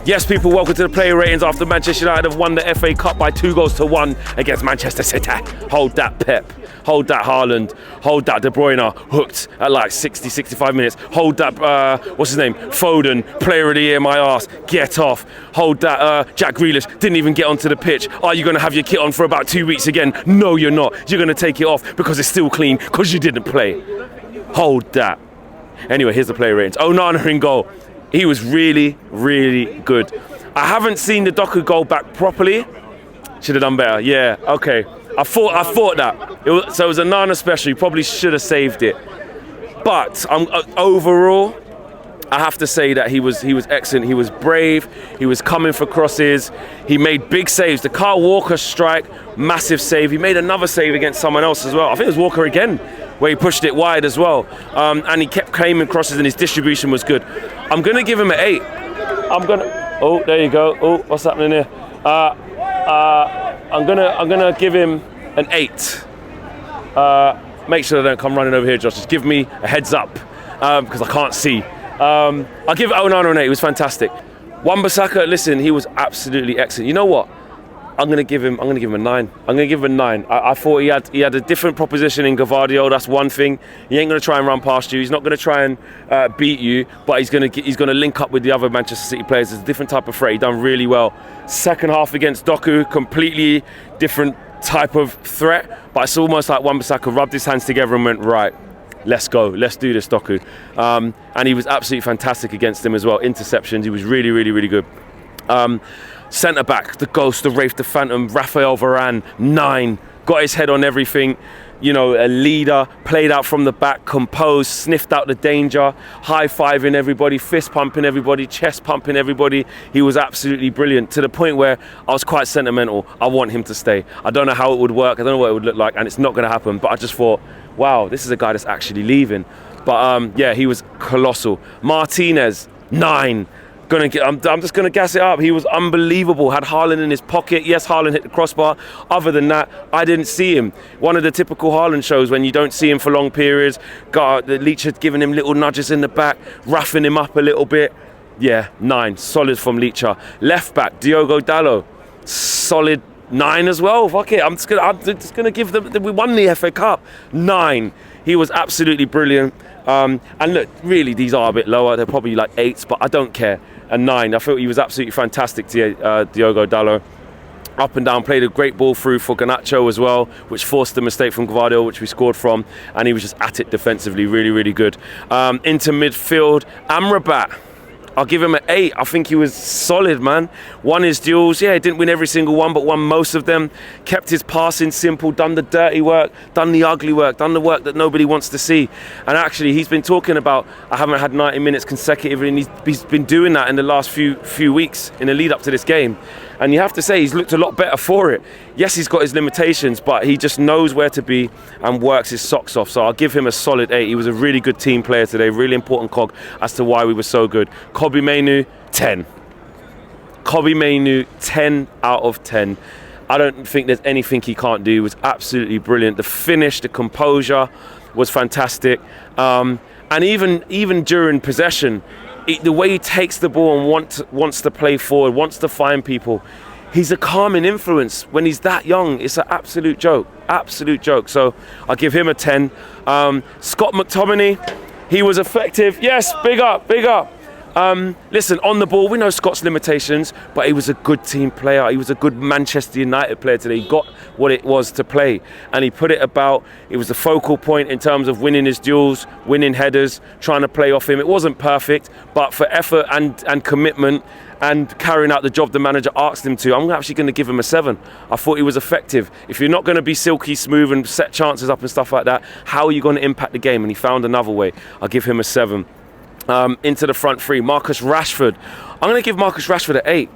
Yes, people, welcome to the player ratings after Manchester United have won the FA Cup by 2-1 against Manchester City. Hold that, Pep. Hold that, Haaland. Hold that, De Bruyne, hooked at like 60, 65 minutes. Hold that, what's his name? Foden, player of the year, my arse. Get off. Hold that, Jack Grealish didn't even get onto the pitch. Are you going to have your kit on for about 2 weeks again? No, you're not. You're going to take it off because it's still clean because you didn't play. Hold that. Anyway, here's the player ratings. Onana in goal. He was really, really good. I haven't seen the Doku goal back properly. Should have done better. Yeah, okay. I thought that. So it was a Nana special. He probably should have saved it. But overall, I have to say that he was excellent. He was brave. He was coming for crosses. He made big saves. The Kyle Walker strike, massive save. He made another save against someone else as well. I think it was Walker again, where he pushed it wide as well. And he kept claiming crosses and his distribution was good. I'm going to give him an 8. Oh, there you go. Oh, what's happening here? I'm gonna give him an 8. Make sure they don't come running over here, Josh. Just give me a heads up because I can't see. I'll give Onana an 8. It was fantastic. Wan-Bissaka, listen, he was absolutely excellent. You know what? I'm gonna give him a 9. I thought he had a different proposition in Gavardio. That's one thing. He ain't gonna try and run past you. He's not gonna try and beat you, but he's gonna link up with the other Manchester City players. It's a different type of threat. He done really well. Second half against Doku, completely different type of threat. But it's almost like Wan-Bissaka rubbed his hands together and went, right, let's go. Let's do this, Doku. And he was absolutely fantastic against him as well. Interceptions. He was really, really, really good. Centre back, the ghost, the wraith, the phantom, Raphael Varane, 9, got his head on everything, you know, a leader, played out from the back, composed, sniffed out the danger, high-fiving everybody, fist pumping everybody, chest pumping everybody. He was absolutely brilliant, to the point where I was quite sentimental. I want him to stay. I don't know how it would work, I don't know what it would look like, and it's not going to happen, but I just thought, wow, this is a guy that's actually leaving. But yeah, he was colossal. Martinez, 9. I'm just going to gas it up. He was unbelievable. Had Haaland in his pocket. Yes, Haaland hit the crossbar. Other than that, I didn't see him. One of the typical Haaland shows when you don't see him for long periods. The Leach had given him little nudges in the back, roughing him up a little bit. Yeah, 9. Solid from Leacher. Left back, Diogo Dalot. Solid 9 as well. Fuck it. I'm just gonna give them. We won the FA Cup. 9. He was absolutely brilliant. And look, really, these are a bit lower. They're probably like 8s, but I don't care. A 9. I thought he was absolutely fantastic, Diogo Dalot. Up and down, played a great ball through for Garnacho as well, which forced the mistake from Gavardio, which we scored from. And he was just at it defensively, really, really good. Into midfield, Amrabat. I'll give him an 8. I think he was solid, man. Won his duels. Yeah, he didn't win every single one, but won most of them. Kept his passing simple, done the dirty work, done the ugly work, done the work that nobody wants to see. And actually, he's been talking about, I haven't had 90 minutes consecutively, and he's been doing that in the last few weeks in the lead up to this game. And you have to say, he's looked a lot better for it. Yes, he's got his limitations, but he just knows where to be and works his socks off. So I'll give him a solid 8. He was a really good team player today, really important cog as to why we were so good. Kobbie Mainoo, 10. Kobbie Mainoo, 10 out of 10. I don't think there's anything he can't do. He was absolutely brilliant. The finish, the composure was fantastic. And even during possession, the way he takes the ball and wants to play forward, wants to find people, he's a calming influence. When he's that young, it's an absolute joke. So I'll give him a 10. Scott McTominay, he was effective. Yes, big up. Listen, on the ball, we know Scott's limitations, but he was a good team player. He was a good Manchester United player today. He got what it was to play, and he put it about. It was the focal point in terms of winning his duels, winning headers, trying to play off him. It wasn't perfect, but for effort and commitment and carrying out the job the manager asked him to, I'm actually going to give him a 7. I thought he was effective. If you're not going to be silky smooth and set chances up and stuff like that, how are you going to impact the game? And he found another way. I'll give him a 7. Into the front three, Marcus Rashford. I'm going to give Marcus Rashford an 8.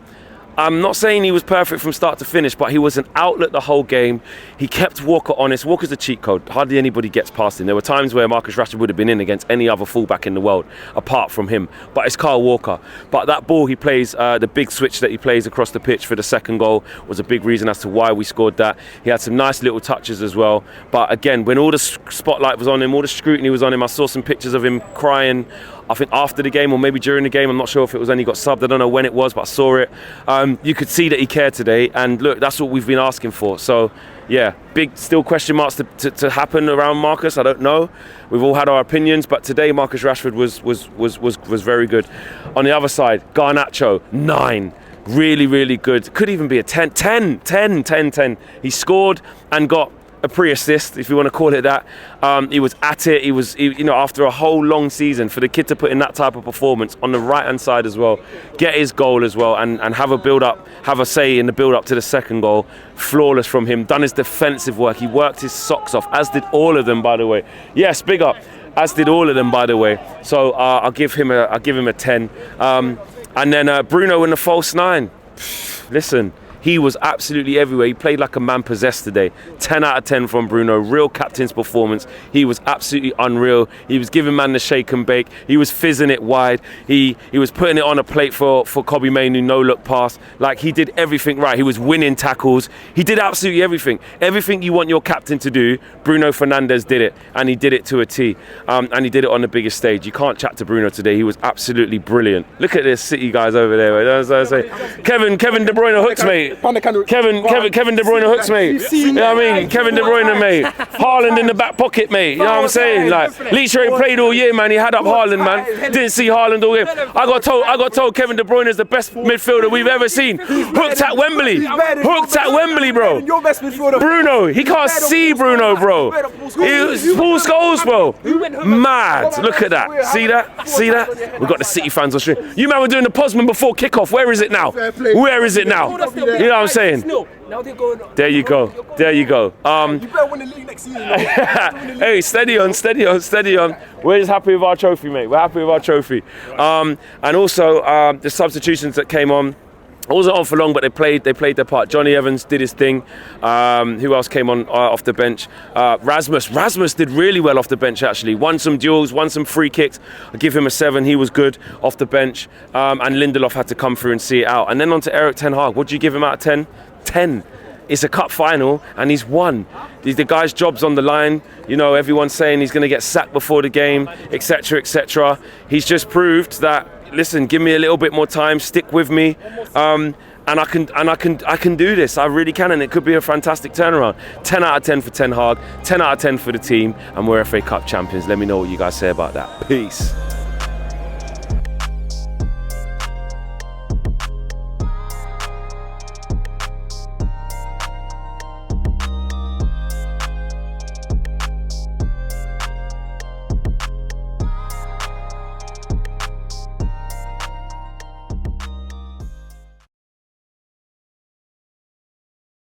I'm not saying he was perfect from start to finish, but he was an outlet the whole game. He kept Walker honest. Walker's a cheat code. Hardly anybody gets past him. There were times where Marcus Rashford would have been in against any other fullback in the world, apart from him. But it's Kyle Walker. But that ball he plays, the big switch that he plays across the pitch for the second goal was a big reason as to why we scored that. He had some nice little touches as well. But again, when all the spotlight was on him, all the scrutiny was on him, I saw some pictures of him crying I think after the game or maybe during the game. I'm not sure if it was when he got subbed. I don't know when it was, but I saw it. You could see that he cared today. And look, that's what we've been asking for. So, yeah, big still question marks to happen around Marcus. I don't know. We've all had our opinions, but today Marcus Rashford was very good. On the other side, Garnacho, 9. Really, really good. Could even be a 10. He scored and got a pre-assist, if you want to call it that. He was at it. You know, after a whole long season, for the kid to put in that type of performance on the right-hand side as well, get his goal as well, and have a build-up, have a say in the build-up to the second goal. Flawless from him. Done his defensive work. He worked his socks off, as did all of them, by the way. Yes, big up. As did all of them, by the way. So I'll give him a 10. And then Bruno in the false 9. Listen, he was absolutely everywhere. He played like a man possessed today. 10 out of 10 from Bruno. Real captain's performance. He was absolutely unreal. He was giving man the shake and bake. He was fizzing it wide. He was putting it on a plate for Kobe Mainoo, no-look pass. Like, he did everything right. He was winning tackles. He did absolutely everything. Everything you want your captain to do, Bruno Fernandes did it. And he did it to a T. And he did it on the biggest stage. You can't chat to Bruno today. He was absolutely brilliant. Look at this City guys over there. That's what I say. Kevin De Bruyne hooks, mate. Kevin De Bruyne hooks, mate. You know what I mean? Kevin De Bruyne, mate. Haaland in the back pocket, mate. You know what I'm saying? Like, Leach ain't played all year, man. He had up Haaland, man. Didn't see Haaland all year. I got told Kevin De Bruyne is the best midfielder we've ever seen. Hooked at Wembley. Hooked at Wembley, bro. Your best midfielder. Bruno, he can't see Bruno, bro. He Paul Scholes, bro. Mad. Look at that. See that? See that? We've got the City fans on stream. You man were doing the Posman before kickoff. Where is it now? Where is it now? You know what I'm saying? There you go. There you go. You better win the league next season. Hey, steady on. We're just happy with our trophy, mate. We're happy with our trophy. And also the substitutions that came on. I wasn't on for long, but they played their part. Johnny Evans did his thing. Who else came on off the bench? Rasmus did really well off the bench, actually. Won some duels, won some free kicks. I give him a 7. He was good off the bench. And Lindelof had to come through and see it out. And then on to Erik ten Hag. What do you give him out of 10? 10. It's a cup final and he's won. The guy's job's on the line. You know, everyone's saying he's going to get sacked before the game, etc., etc. He's just proved that, listen, give me a little bit more time, stick with me, and I can do this. I really can, and it could be a fantastic turnaround. 10 out of 10 for Ten Hag, 10 out of 10 for the team, and we're FA Cup champions. Let me know what you guys say about that. Peace.